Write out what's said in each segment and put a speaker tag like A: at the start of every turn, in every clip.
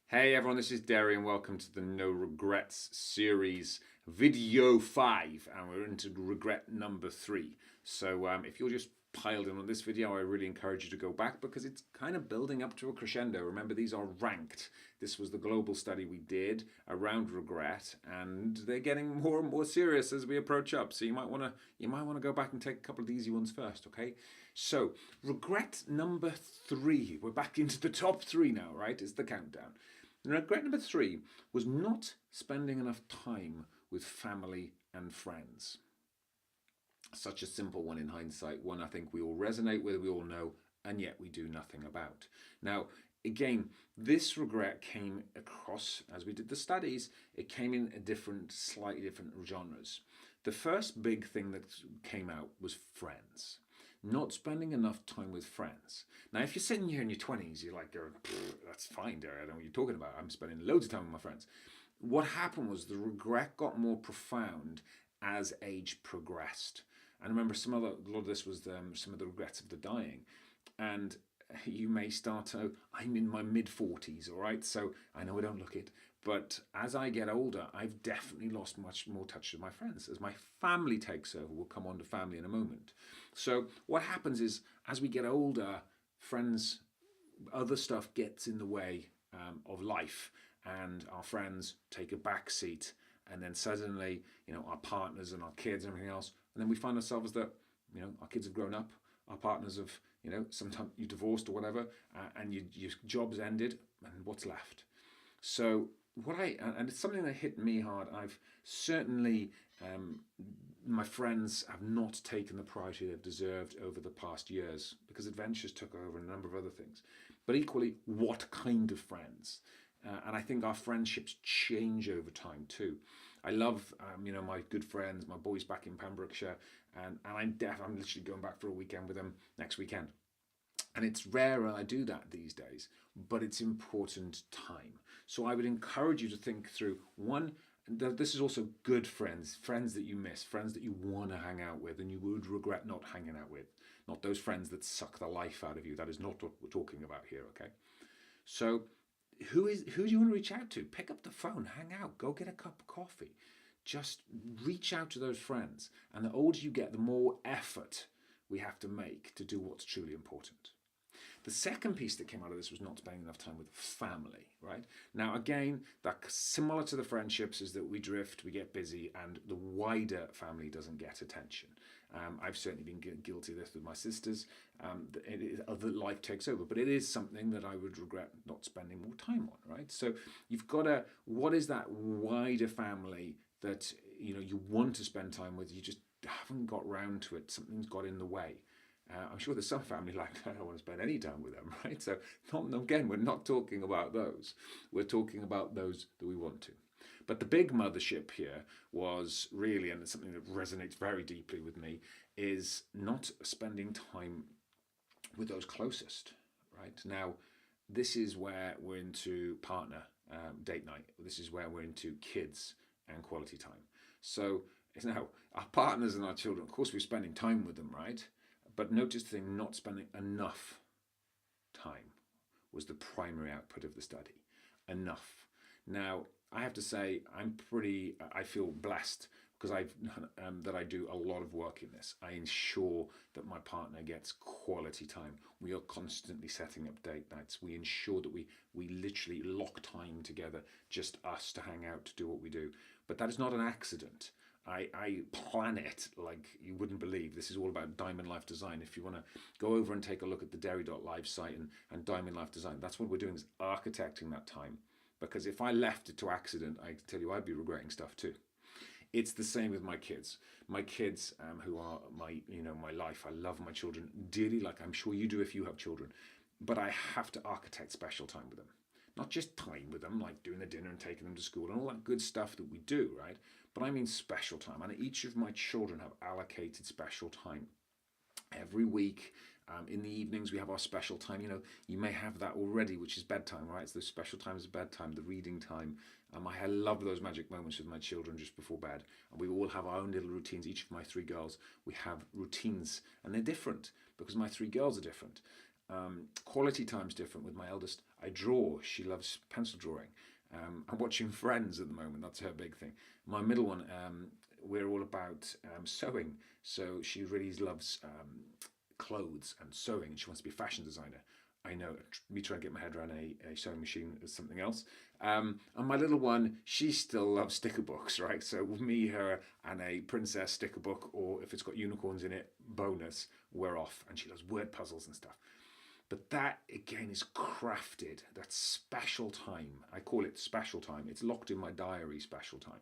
A: Hey everyone, this is Deri and welcome to the No Regrets series, video 5, and we're into regret number 3. So if you're just piled in on this video, I really encourage you to go back because it's kind of building up to a crescendo. Remember, these are ranked. This was the global study we did around regret, and they're getting more and more serious as we approach up. So you might want to go back and take a couple of the easy ones first, okay? So regret number 3. We're back into the top 3 now, right? It's the countdown. And regret number 3 was not spending enough time with family and friends. Such a simple one in hindsight, one I think we all resonate with, we all know, and yet we do nothing about. Now, again, this regret came across, as we did the studies, it came in slightly different genres. The first big thing that came out was friends. Not spending enough time with friends. Now, if you're sitting here in your 20s, you're like, that's fine, Derek, I know what you're talking about. I'm spending loads of time with my friends. What happened was the regret got more profound as age progressed. And remember, a lot of this was some of the regrets of the dying. And you may start to, I'm in my mid 40s, all right? So I know I don't look it, but as I get older, I've definitely lost much more touch with my friends. As my family takes over, we'll come on to family in a moment. So what happens is, as we get older, friends, other stuff gets in the way of life, and our friends take a back seat, and then suddenly, our partners and our kids and everything else, and then we find ourselves that, our kids have grown up, our partners have, sometimes you divorced or whatever, and your job's ended, and what's left? So and it's something that hit me hard. I've certainly, my friends have not taken the priority they've deserved over the past years because adventures took over and a number of other things. But equally, what kind of friends? And I think our friendships change over time too. I love, my good friends, my boys back in Pembrokeshire, and I'm literally going back for a weekend with them next weekend. And it's rarer I do that these days, but it's important time. So I would encourage you to think through one, this is also good friends, friends that you miss, friends that you want to hang out with and you would regret not hanging out with, not those friends that suck the life out of you. That is not what we're talking about here, okay? So who do you want to reach out to? Pick up the phone, hang out, go get a cup of coffee. Just reach out to those friends. And the older you get, the more effort we have to make to do what's truly important. The second piece that came out of this was not spending enough time with family, right? Now, again, that's similar to the friendships is that we drift, we get busy, and the wider family doesn't get attention. I've certainly been guilty of this with my sisters. Other life takes over, but it is something that I would regret not spending more time on, right? So you've got to, what is that wider family that, you want to spend time with, you just haven't got round to it, something's got in the way. I'm sure there's some family like, I don't want to spend any time with them, right? So again, we're not talking about those. We're talking about those that we want to. But the big mothership here was really, and it's something that resonates very deeply with me, is not spending time with those closest, right? Now, this is where we're into partner date night. This is where we're into kids and quality time. So now our partners and our children, of course, we're spending time with them, right? But notice the thing, not spending enough time was the primary output of the study. Enough. Now, I have to say, I feel blessed because that I do a lot of work in this. I ensure that my partner gets quality time. We are constantly setting up date nights. We ensure that we literally lock time together, just us to hang out, to do what we do. But that is not an accident. I plan it like you wouldn't believe. This is all about Diamond Life Design. If you want to go over and take a look at the deri.live site and Diamond Life Design, that's what we're doing, is architecting that time. Because if I left it to accident, I tell you, I'd be regretting stuff too. It's the same with my kids. My kids, who are my life. I love my children dearly, like I'm sure you do if you have children. But I have to architect special time with them. Not just time with them, like doing the dinner and taking them to school and all that good stuff that we do, right? But I mean special time. And each of my children have allocated special time. Every week, in the evenings, we have our special time. You may have that already, which is bedtime, right? It's those special times of bedtime, the reading time. I love those magic moments with my children just before bed. And we all have our own little routines. Each of my 3 girls, we have routines. And they're different because my 3 girls are different. Quality time's different with my eldest. I draw. She loves pencil drawing. I'm watching Friends at the moment. That's her big thing. My middle one, we're all about sewing. So she really loves clothes and sewing, and she wants to be a fashion designer. I know, me trying to get my head around a sewing machine is something else. And my little one, she still loves sticker books, right? So with me, her, and a princess sticker book, or if it's got unicorns in it, bonus, we're off. And she loves word puzzles and stuff. But that again is crafted. That special time. I call it special time. It's locked in my diary, special time.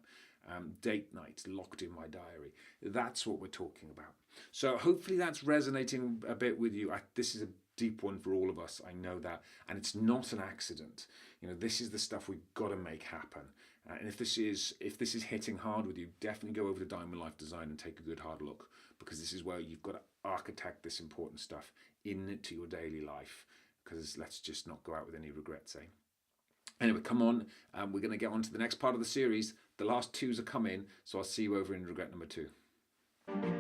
A: Date nights locked in my diary. That's what we're talking about. So hopefully that's resonating a bit with you. This is a deep one for all of us. I know that. And it's not an accident. You know, this is the stuff we've got to make happen. And if this is hitting hard with you, definitely go over to Diamond Life Design and take a good hard look, because this is where you've got to architect this important stuff into your daily life. Because let's just not go out with any regrets, eh? Anyway, come on. We're going to get on to the next part of the series. The last twos are coming, so I'll see you over in regret number 2.